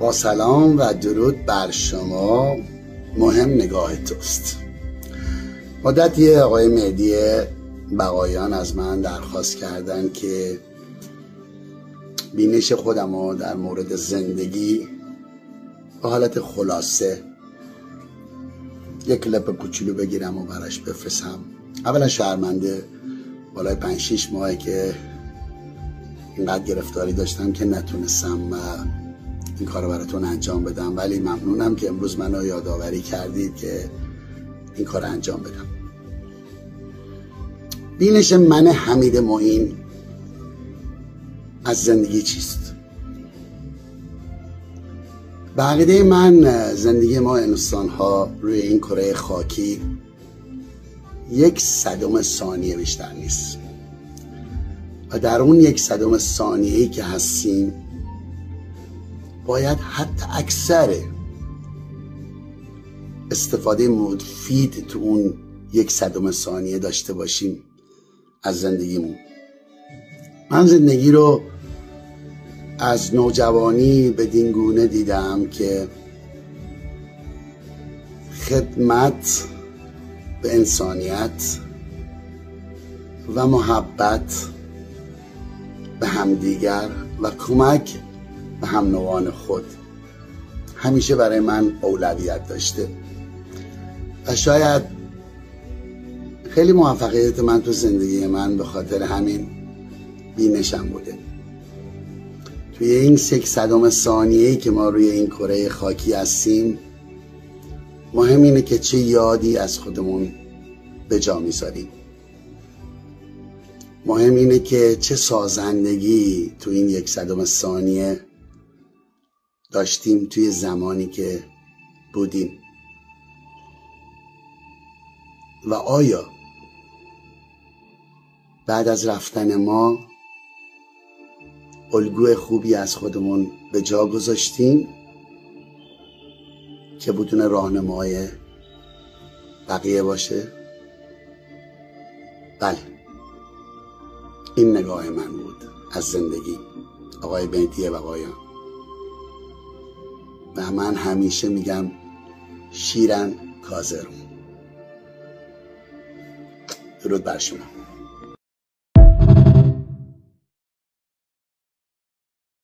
با سلام و درود بر شما. مهم نگاه توست. مدتی آقای مهدی بقایان از من درخواست کردن که بینش خودم رو در مورد زندگی به حالت خلاصه یک کلیپ کوچولو بگیرم و براش بفرستم. اولا شرمنده، بالای 5-6 ماهه که اینقدر گرفتاری داشتم که نتونستم این کار رو براتون انجام بدم، ولی ممنونم که امروز منو یادآوری کردید که این کار رو انجام بدم. بینش من حمید معین از زندگی چیست؟ به عقیده من زندگی ما انسان‌ها روی این کره خاکی 1/100 ثانیه بیشتر نیست و در اون 1/100 ثانیه‌ای که هستیم باید حتی اکثر استفاده مفید تو اون 1/100 ثانیه داشته باشیم از زندگیمون. من زندگی رو از نوجوانی بدین گونه دیدم که خدمت به انسانیت و محبت به همدیگر و کمک به هم نوعان خود همیشه برای من اولویت داشته و شاید خیلی موفقیت من تو زندگی من به خاطر همین بینشم بوده. توی این 1/100 ثانیه‌ای که ما روی این کره خاکی هستیم، مهم اینه که چه یادی از خودمون به جا میذاریم. مهم اینه که چه سازندگی تو این 1/100 ثانیه داشتیم توی زمانی که بودیم و آیا بعد از رفتن ما الگوی خوبی از خودمون به جا گذاشتیم که بدون راهنمای بقیه باشه؟ بله، این نگاه من بود از زندگی، آقای مهدی بقایان. و من همیشه میگم شیرن کازرون. درود بر شما.